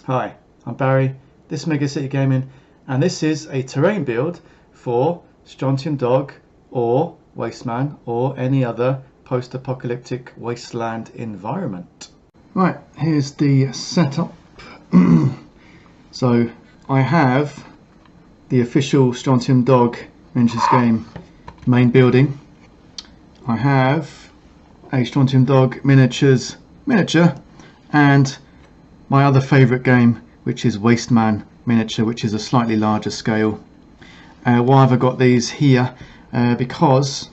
Hi, I'm Barry, this is Mega City Gaming, and this is a terrain build for Strontium Dog or Wasteman or any other post-apocalyptic wasteland environment. Right, here's the setup. So I have the official Strontium Dog miniatures game main building. I have a Strontium Dog miniatures miniature and my other favourite game, which is Wasteman miniature, which is a slightly larger scale. Why have I got these here? Because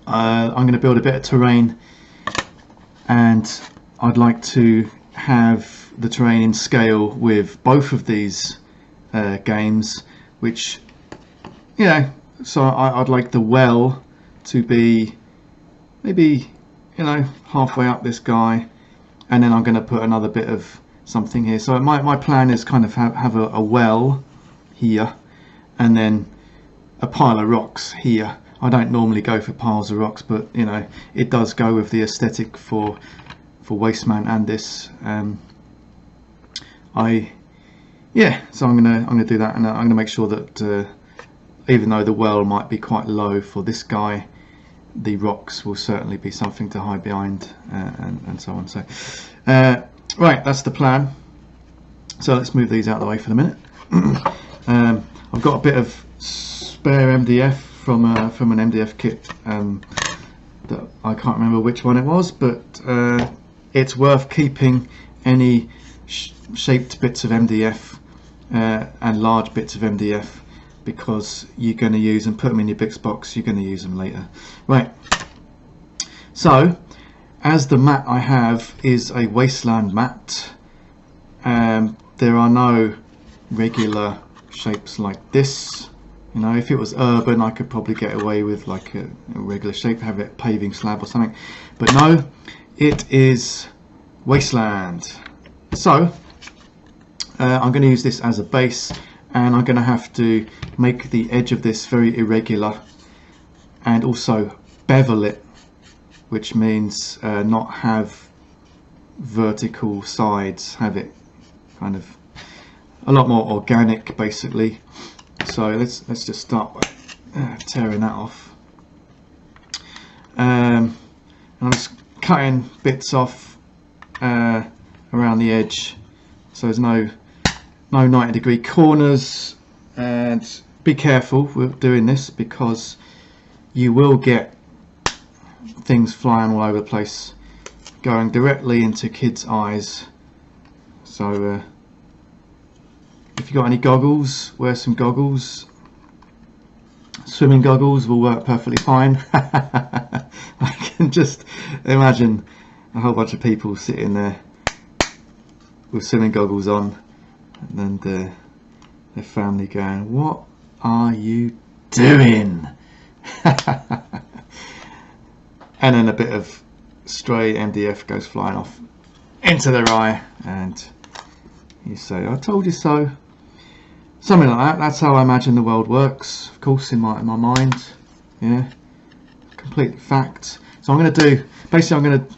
I'm going to build a bit of terrain, and I'd like to have the terrain in scale with both of these games, which, you know, so I'd like the well to be maybe, you know, halfway up this guy, and then I'm going to put another bit of something here. So my plan is kind of have a well here and then a pile of rocks here. I don't normally go for piles of rocks, but you know, it does go with the aesthetic for Wasteman and this. So I'm gonna do that, and I'm gonna make sure that even though the well might be quite low for this guy, the rocks will certainly be something to hide behind, and so on. So right, that's the plan. So let's move these out of the way for the minute. I've got a bit of spare MDF from an MDF kit that I can't remember which one it was, but it's worth keeping any shaped bits of MDF and large bits of MDF, because you're going to use them. Put them in your Bix box, you're going to use them later. Right, so as the mat I have is a wasteland mat, there are no regular shapes like this. You know, if it was urban, I could probably get away with like a regular shape, have it paving slab or something, but no, it is wasteland. So I'm going to use this as a base, and I'm going to have to make the edge of this very irregular and also bevel it, which means not have vertical sides, have it kind of a lot more organic basically. So let's just start by tearing that off. I'm just cutting bits off around the edge, so there's no 90-degree corners, and be careful with doing this because you will get things flying all over the place, going directly into kids' eyes. So if you've got any goggles, wear some goggles. Swimming goggles will work perfectly fine. I can just imagine a whole bunch of people sitting there with swimming goggles on, and then their family going, "What are you doing?" And then a bit of stray MDF goes flying off into their eye, and you say, "I told you so." Something like that. That's how I imagine the world works, of course, in my mind. Yeah, complete fact. So I'm going to do, basically I'm going to,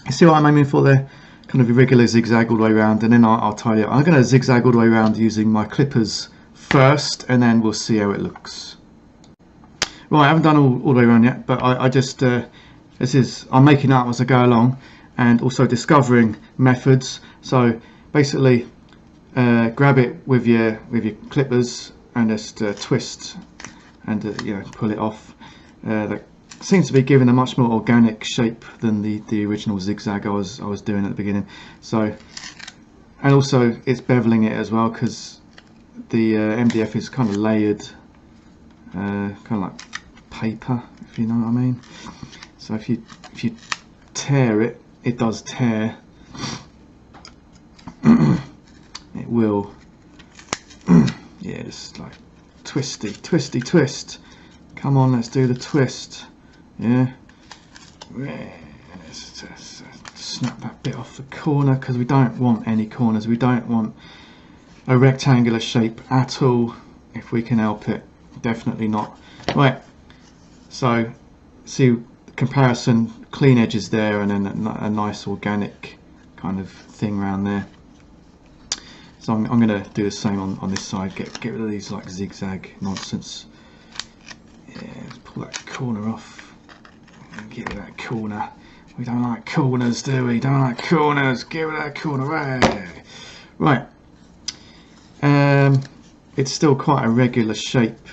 you see what I'm aiming for there? Kind of irregular zigzag all the way around, and then I'll tidy it up. I'm going to zigzag all the way around using my clippers first, and then we'll see how it looks. Right, I haven't done all the way around yet, but I just I'm making up as I go along, and also discovering methods. So basically, grab it with your clippers and just twist and you know, pull it off. That seems to be giving a much more organic shape than the original zigzag I was doing at the beginning. So, and also it's beveling it as well, because the MDF is kind of layered, kind of like paper, if you know what I mean. So if you tear it, it does tear. It will, yeah, just like twisty twist. Come on, let's do the twist. Yeah, let's just snap that bit off the corner, because we don't want any corners. We don't want a rectangular shape at all if we can help it. Definitely not. Right, so see the comparison, clean edges there, and then a nice organic kind of thing around there. So I'm going to do the same on this side. Get rid of these like zigzag nonsense. Yeah, let's pull that corner off. Get rid of that corner. We don't like corners, do we? Don't like corners. Get rid of that corner. Hey. Right. It's still quite a regular shape.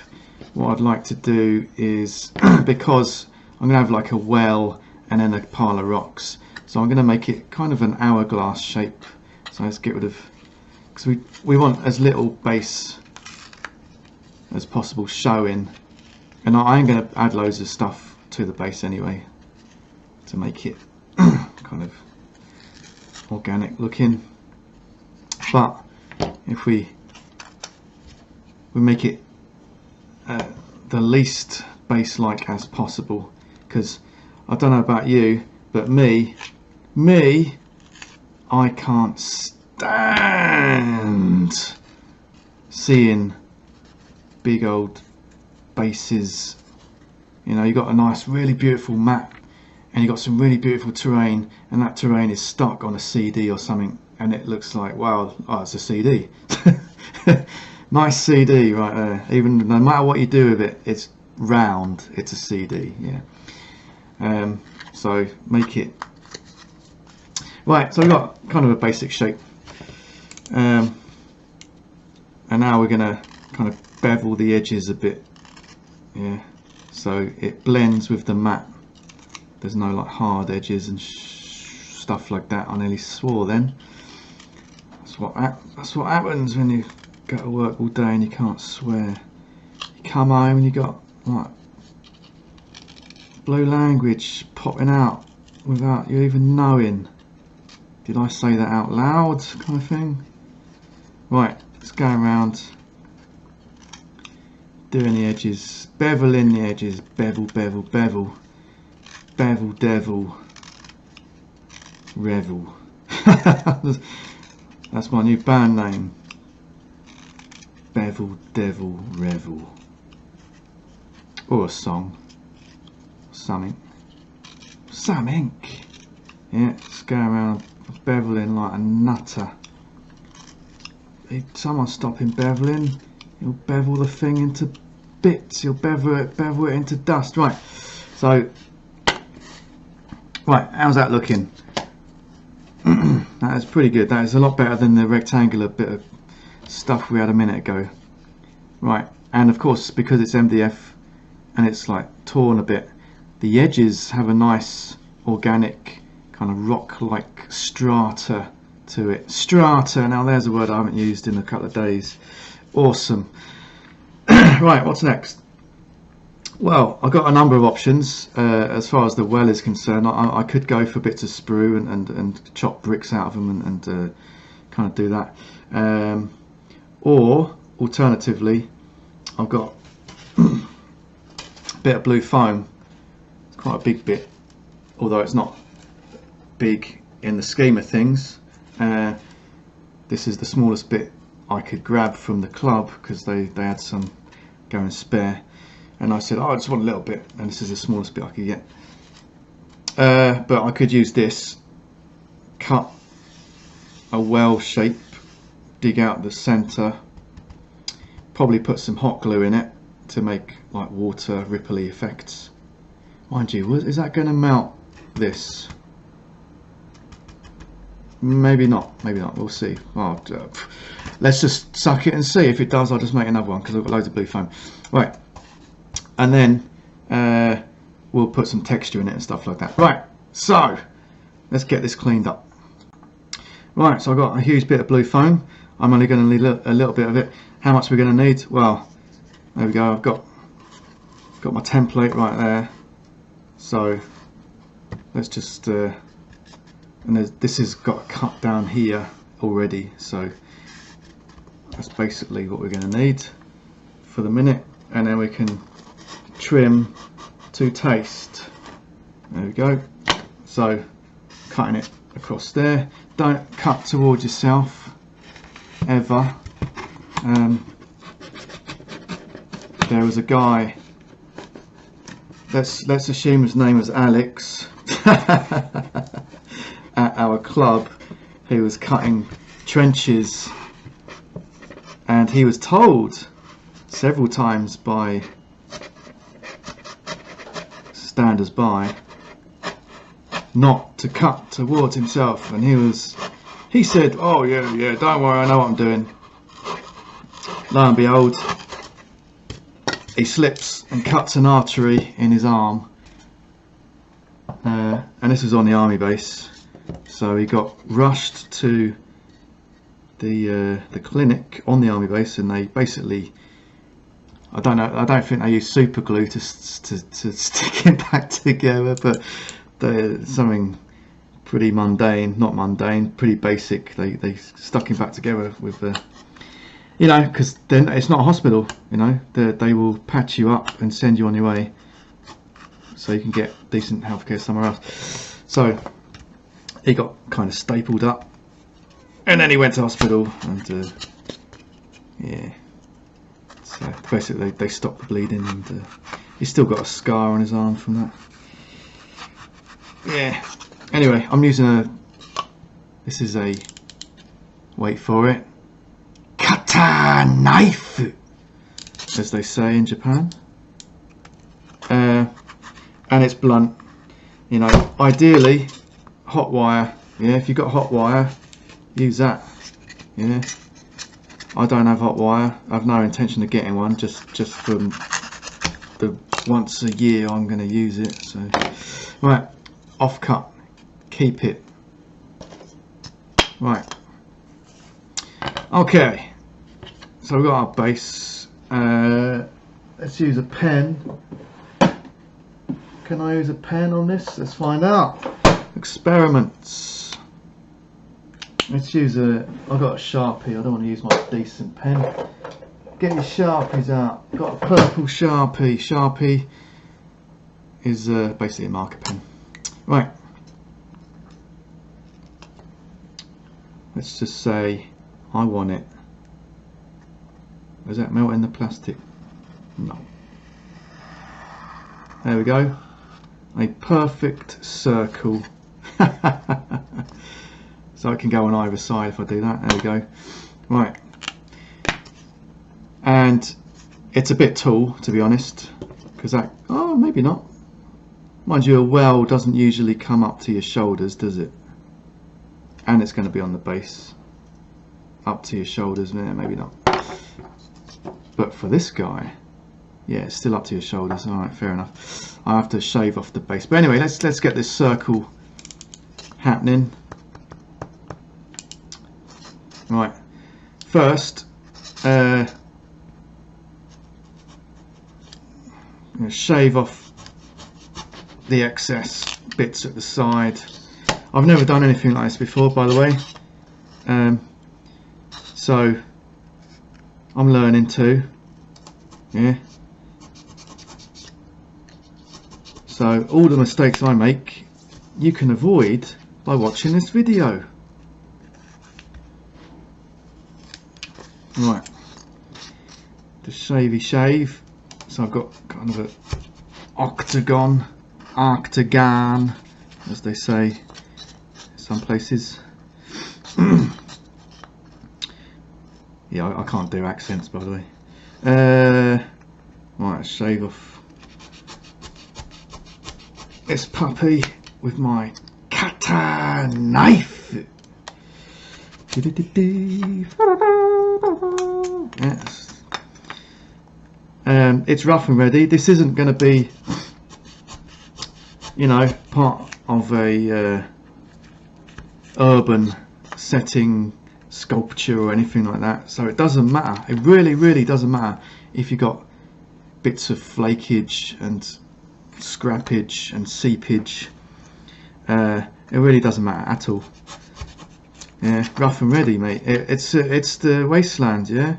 What I'd like to do is, because I'm going to have like a well and then a pile of rocks, so I'm going to make it kind of an hourglass shape. So let's get rid of, because we want as little base as possible showing, and I am going to add loads of stuff to the base anyway to make it kind of organic looking. But if we make it the least base-like as possible, because I don't know about you, but me, I can't stand seeing big old bases. You know, you got a nice, really beautiful map, and you got some really beautiful terrain, and that terrain is stuck on a CD or something, and it looks like, wow, oh, it's a CD. Nice CD right there. Even no matter what you do with it, it's round. It's a CD. Yeah. So make it right. So we've got kind of a basic shape, and now we're gonna kind of bevel the edges a bit. Yeah. So it blends with the map. There's no like hard edges and stuff like that. I nearly swore then. That's what happens when you go to work all day and you can't swear. You come home and you got like blue language popping out without you even knowing. Did I say that out loud, kind of thing? Right, let's go around doing the edges, beveling the edges, bevel, bevel, bevel, bevel, devil, revel. That's my new band name. Bevel, devil, revel. Or a song. Something. Yeah, just go around beveling like a nutter. Someone stop him beveling. He'll bevel the thing into bits. He'll bevel it into dust. Right. So, right, how's that looking? That is pretty good. That is a lot better than the rectangular bit of stuff we had a minute ago. Right, and of course, because it's MDF and it's like torn a bit, the edges have a nice organic kind of rock-like strata to it. Strata, now there's a word I haven't used in a couple of days. Awesome. Right, what's next? Well, I've got a number of options as far as the well is concerned. I could go for bits of sprue and chop bricks out of them and kind of do that. Or alternatively, I've got a bit of blue foam. It's quite a big bit, although it's not big in the scheme of things. This is the smallest bit I could grab from the club because they had some going spare, and I said, oh, I just want a little bit, and this is the smallest bit I could get. But I could use this, cut a well shape, dig out the center, probably put some hot glue in it to make like water ripply effects. Mind you, is that going to melt this? Maybe not, we'll see. Oh, let's just suck it and see. If it does, I'll just make another one because I've got loads of blue foam. Right, and then we'll put some texture in it and stuff like that. Right, so let's get this cleaned up. Right, so I've got a huge bit of blue foam. I'm only going to need a little bit of it. How much we're going to need? Well, there we go. I've got my template right there. So let's just and this has got a cut down here already, so that's basically what we're going to need for the minute, and then we can trim to taste. There we go. So cutting it across there. Don't cut towards yourself ever. There was a guy, let's assume his name was Alex, at our club, who was cutting trenches and he was told several times by standers by not to cut towards himself, and he said, oh yeah, don't worry, I know what I'm doing. Lo and behold, he slips and cuts an artery in his arm, and this was on the army base, so he got rushed to the clinic on the army base, and they basically, I don't think they use super glue to stick it back together, but something pretty pretty basic. They stuck him back together with you know, because then it's not a hospital, you know, they will patch you up and send you on your way so you can get decent healthcare somewhere else. So he got kind of stapled up, and then he went to hospital, and yeah, so basically they stopped the bleeding, and he's still got a scar on his arm from that. Yeah, anyway, I'm using this is a, wait for it, kata knife, as they say in Japan, and it's blunt, you know, ideally hot wire. Yeah, if you've got hot wire, use that. Yeah, I don't have hot wire. I have no intention of getting one, just from the once a year I'm going to use it. So right, off cut, keep it. Right, okay, so we've got our base. Let's use a pen. Can I use a pen on this? Let's find out. Experiments. Let's use I've got a Sharpie. I don't want to use my decent pen. Get your Sharpies out. Got a purple Sharpie. Sharpie is basically a marker pen. Right. Let's just say I want it. Does that melt in the plastic? No. There we go. A perfect circle. So it can go on either side if I do that. There we go. Right. And it's a bit tall, to be honest, because that, oh, maybe not. Mind you, a well doesn't usually come up to your shoulders, does it? And it's going to be on the base. Up to your shoulders, yeah, maybe not. But for this guy, yeah, it's still up to your shoulders. All right, fair enough. I have to shave off the base. But anyway, let's get this circle happening. Right. First, I'm going to shave off the excess bits at the side. I've never done anything like this before, by the way. So I'm learning too. Yeah. So all the mistakes I make, you can avoid by watching this video. Right. The shavy shave. So I've got kind of a octagon, as they say in some places. Yeah, I can't do accents, by the way. Right, shave off this puppy with my kata knife. Yes. It's rough and ready. This isn't going to be, you know, part of a urban setting, sculpture or anything like that. So it doesn't matter. It really doesn't matter if you got bits of flakage and scrappage and seepage. It really doesn't matter at all. Yeah, rough and ready, mate. It's the wasteland. Yeah,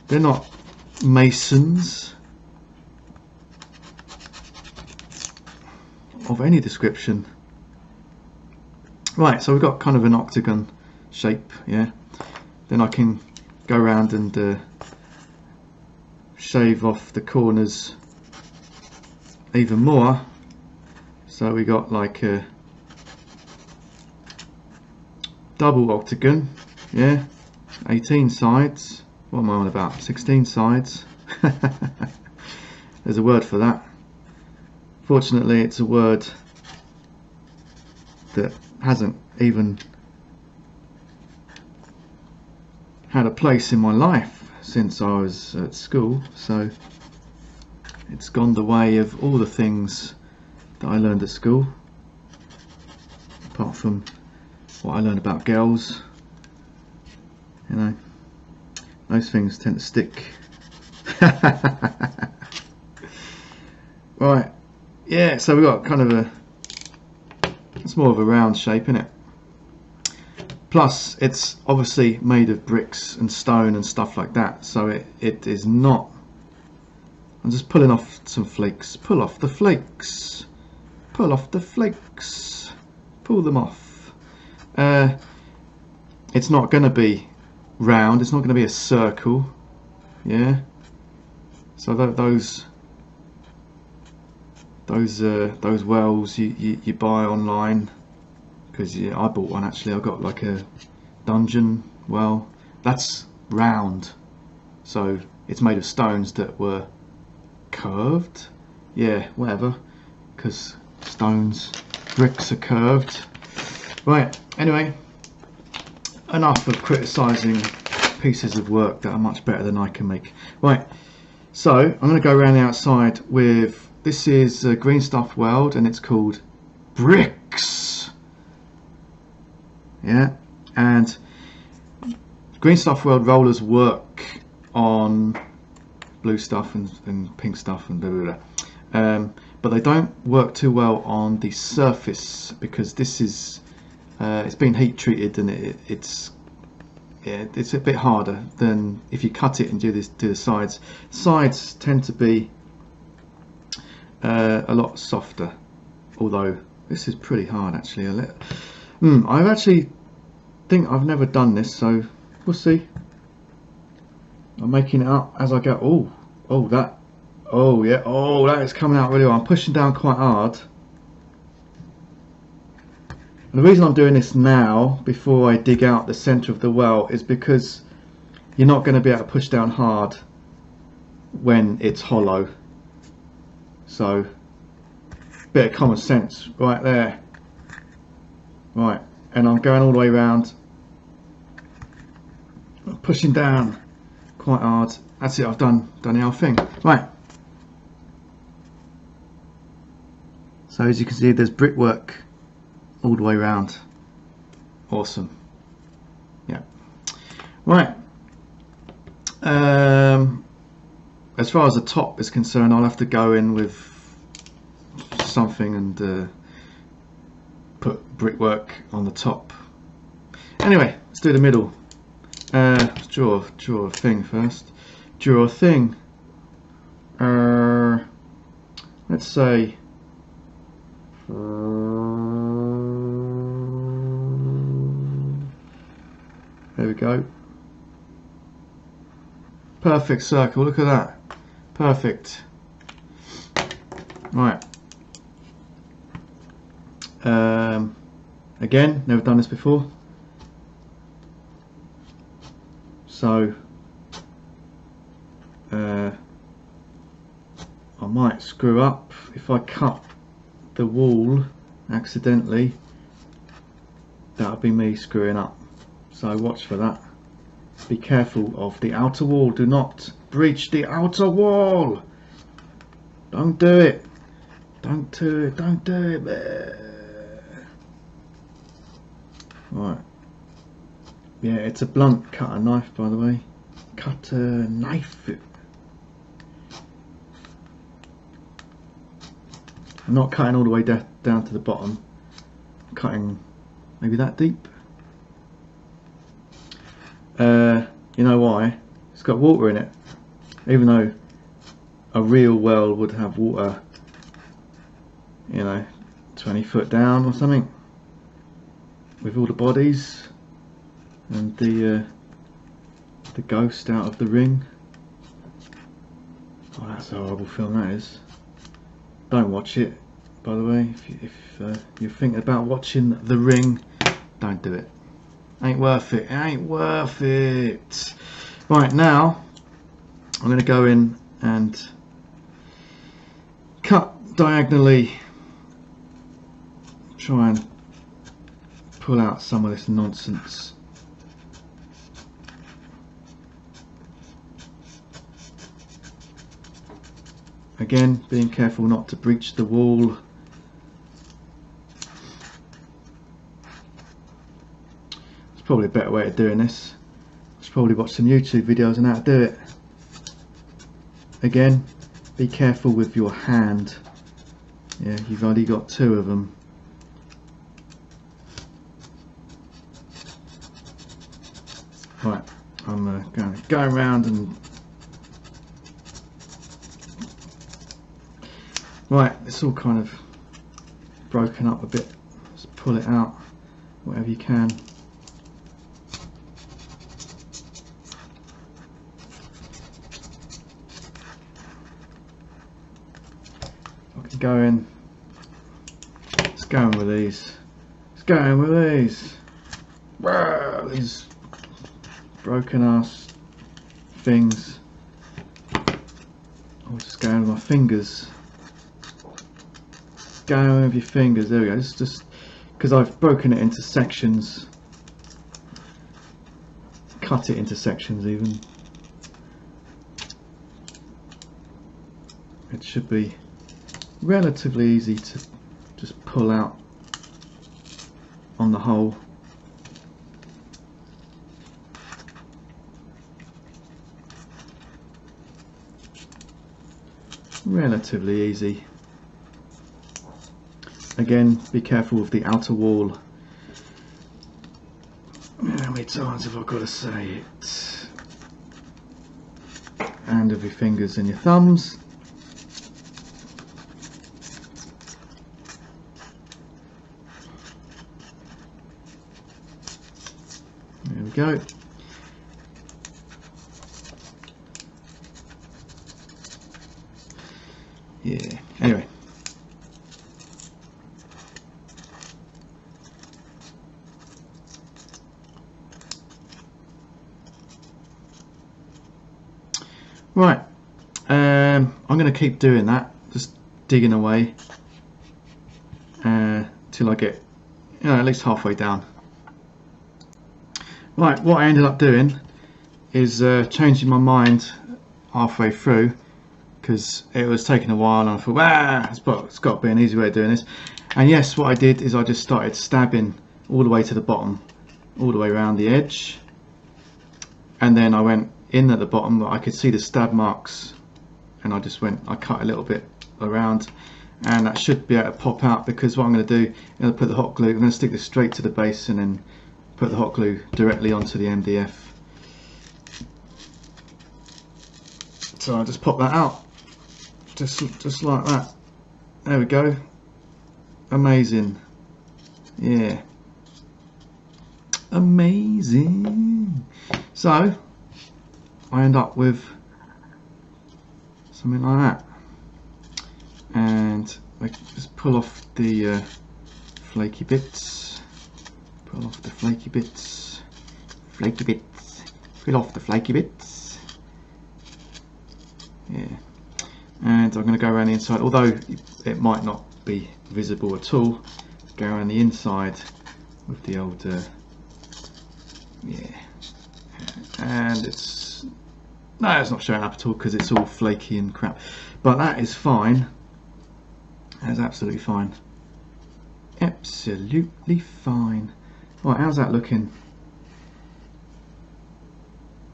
they're not masons of any description. Right, so we've got kind of an octagon shape. Yeah, then I can go around and shave off the corners even more. So we got like a double octagon, yeah, 18 sides, what am I on about? 16 sides. There's a word for that. Fortunately, it's a word that hasn't even had a place in my life since I was at school, so it's gone the way of all the things that I learned at school, apart from what I learned about girls. You know, those things tend to stick. Right, yeah, so we've got kind of it's more of a round shape, isn't it? Plus it's obviously made of bricks and stone and stuff like that, so it is not. I'm just pulling off some flakes. Pull off the flakes. Pull off the flakes. Pull them off. It's not going to be round. It's not going to be a circle. Yeah. So those wells you buy online, because I bought one actually. I got like a dungeon well. That's round. So it's made of stones that were curved. Yeah, whatever. Because stones, bricks are curved. Right, anyway, enough of criticising pieces of work that are much better than I can make. Right, so I'm going to go around the outside with, this is a green stuff weld and it's called bricks. Yeah, and green stuff weld rollers work on blue stuff and pink stuff and blah blah blah. But they don't work too well on the surface, because this is it's been heat treated, and it's a bit harder than if you cut it and do the sides. Sides tend to be a lot softer, although this is pretty hard actually. I've actually think I've never done this, so we'll see. I'm making it up as I go. Oh yeah, oh, that is coming out really well. I'm pushing down quite hard. And the reason I'm doing this now, before I dig out the centre of the well, is because you're not going to be able to push down hard when it's hollow. So, bit of common sense right there. Right, and I'm going all the way around. I'm pushing down quite hard. That's it, I've done the whole thing. Right. So as you can see, there's brickwork all the way around. Awesome. Yeah. Right. As far as the top is concerned, I'll have to go in with something and put brickwork on the top. Anyway, let's do the middle. Let's draw a thing first. Draw a thing. Let's say there we go. Perfect circle, look at that. Perfect. Right. Again, never done this before. So I might screw up if I cut the wall accidentally. That'll be me screwing up, so watch for that. Be careful of the outer wall. Do not breach the outer wall. Don't do it. Don't do it. Don't do it. Right. Yeah, it's a blunt cutter knife, by the way. Cutter knife. I'm not cutting all the way down to the bottom. I'm cutting maybe that deep. You know why? It's got water in it. Even though a real well would have water, you know, 20 foot down or something, with all the bodies and the ghost out of the ring. Oh, that's a horrible film, that is. Don't watch it, by the way. If you're thinking about watching The Ring, don't do it. Ain't worth it. It ain't worth it. Right, now I'm going to go in and cut diagonally, try and pull out some of this nonsense. Again, being careful not to breach the wall. It's probably a better way of doing this. I should probably watch some YouTube videos on how to do it. Again, be careful with your hand. Yeah, you've only got 2 of them. Right, I'm going to go around and... Right, it's all kind of broken up a bit. Just pull it out, whatever you can. I can go in. Let's go in with these. Let's go in with these. Wow, these broken ass things. I'll just go in with my fingers. Go in with your fingers. There we go. It's just because I've broken it into sections. Cut it into sections even. It should be relatively easy to just pull out on the whole. Relatively easy. Again, be careful with the outer wall. How many times have I got to say it? And with your fingers and your thumbs. There we go. Yeah, anyway. Right, I'm going to keep doing that, just digging away till I get at least halfway down. Right, what I ended up doing is changing my mind halfway through, because it was taking a while and I thought, it's got to be an easy way of doing this. And yes, what I did is I just started stabbing all the way to the bottom, all the way around the edge, and then I went in at the bottom. I could see the stab marks, and I cut a little bit around, and that should be able to pop out, because what I'm going to do is I'm going to put the hot glue, I'm going to stick this straight to the base and then put the hot glue directly onto the MDF. So I'll just pop that out, just like that. There we go. Amazing. Yeah. Amazing. So I end up with something like that, and I just pull off the flaky bits, pull off the flaky bits, pull off the flaky bits, yeah, and I'm going to go around the inside, although it might not be visible at all. Go around the inside with the old yeah, and it's not showing up at all because it's all flaky and crap, but that is fine. That's absolutely fine. Absolutely fine. Right, how's that looking?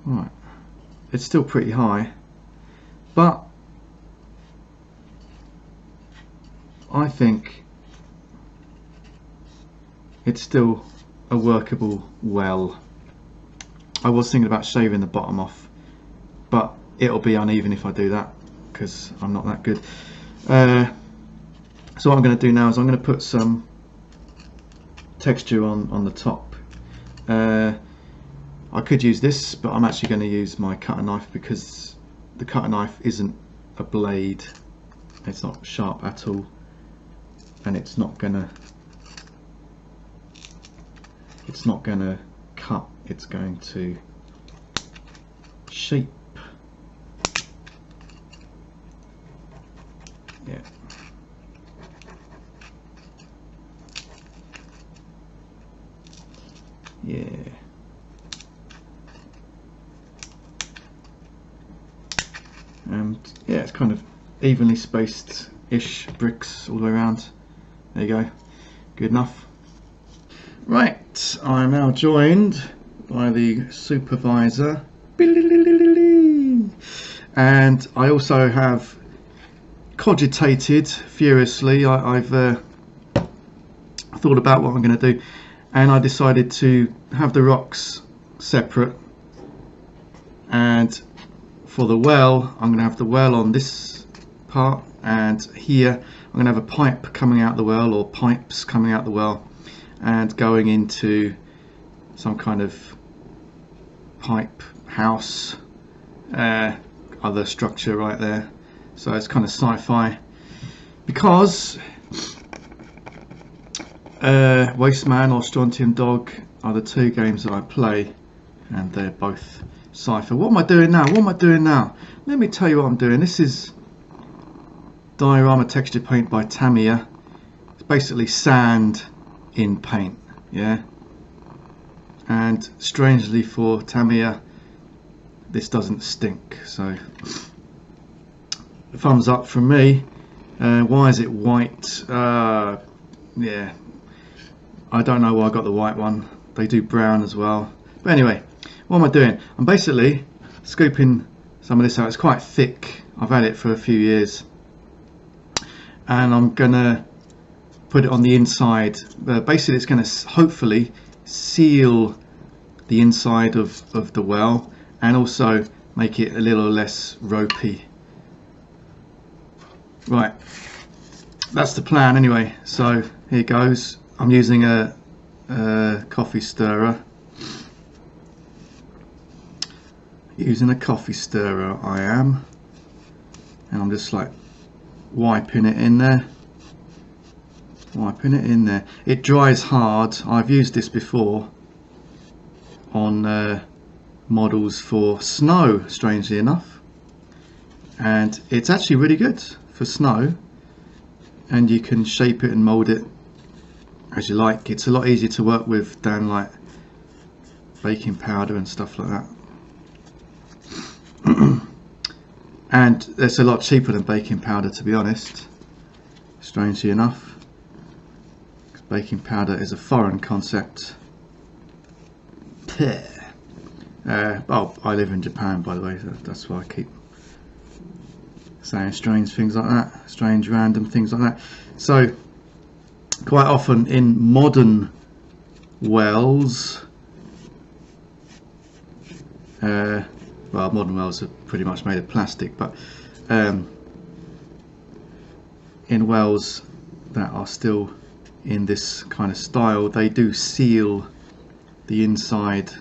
Right, it's still pretty high, but I think it's still a workable well. I was thinking about shaving the bottom off, but it'll be uneven if I do that because I'm not that good. So what I'm going to do now is I'm going to put some texture on the top. I could use this, but I'm actually going to use my cutter knife because the cutter knife isn't a blade. It's not sharp at all, and it's not gonna cut. It's going to shape. Yeah. Yeah. And yeah, it's kind of evenly spaced-ish bricks all the way around. There you go. Good enough. Right, I'm now joined by the supervisor. And I also have cogitated furiously. I've thought about what I'm going to do, and I decided to have the rocks separate, and for the well I'm going to have the well on this part, and here I'm going to have a pipe coming out the well, or pipes coming out the well and going into some kind of pipe house, other structure right there. So it's kind of sci-fi, because Wasteman or Strontium Dog are the two games that I play, and they're both sci-fi. What am I doing now? What am I doing now? Let me tell you what I'm doing. This is diorama texture paint by Tamiya. It's basically sand in paint, yeah. And strangely for Tamiya, this doesn't stink. So thumbs up from me. Why is it white? Yeah, I don't know why I got the white one. They do brown as well. But anyway, what am I doing? I'm basically scooping some of this out. It's quite thick. I've had it for a few years, and I'm gonna put it on the inside. Basically, it's gonna hopefully seal the inside of the well, and also make it a little less ropey. Right, that's the plan anyway. So here goes. I'm using a coffee stirrer. Using a coffee stirrer, I am, and I'm just like wiping it in there. Wiping it in there. It dries hard. I've used this before on models for snow, strangely enough, and it's actually really good for snow, and you can shape it and mold it as you like. It's a lot easier to work with than like baking powder and stuff like that. And it's a lot cheaper than baking powder, to be honest, strangely enough. Baking powder is a foreign concept. Oh, I live in Japan, by the way, so that's why I keep saying strange things like that, strange random things like that. So quite often in modern wells, well, modern wells are pretty much made of plastic, but in wells that are still in this kind of style, they do seal the inside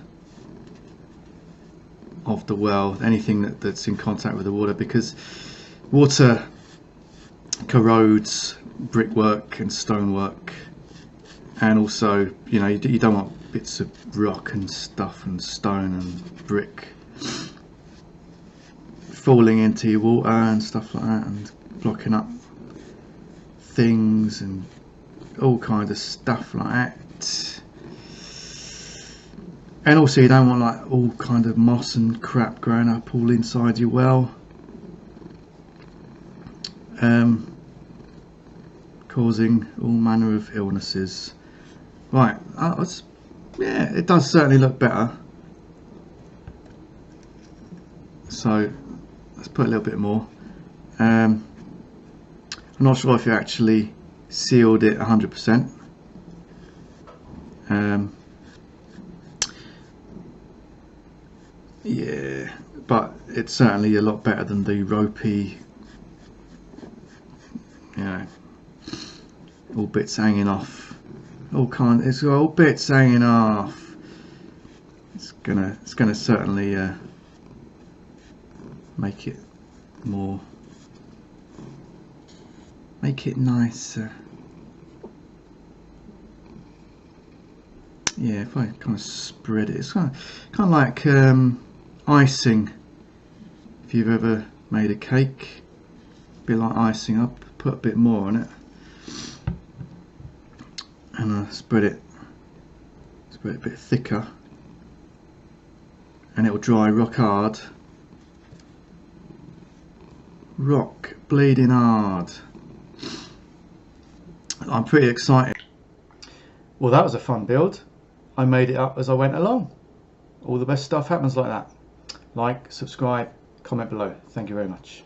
of the well, anything that's in contact with the water, because water corrodes brickwork and stonework, and also, you know, you don't want bits of rock and stuff and stone and brick falling into your water and stuff like that, and blocking up things and all kinds of stuff like that. And also you don't want like all kind of moss and crap growing up all inside your well, causing all manner of illnesses. Right, yeah, it does certainly look better. So let's put a little bit more. I'm not sure if you actually sealed it 100%. Yeah, but it's certainly a lot better than the ropey, you know, all bits hanging off, it's got all bits hanging off. It's gonna certainly make it nicer. Yeah, if I kind of spread it, it's kind of like icing if you've ever made a cake, a bit like icing up, put a bit more on it, and spread it a bit thicker, and it will dry rock hard. Rock bleeding hard. I'm pretty excited. Well, that was a fun build. I made it up as I went along. All the best stuff happens like that. Like, subscribe, comment below. Thank you very much.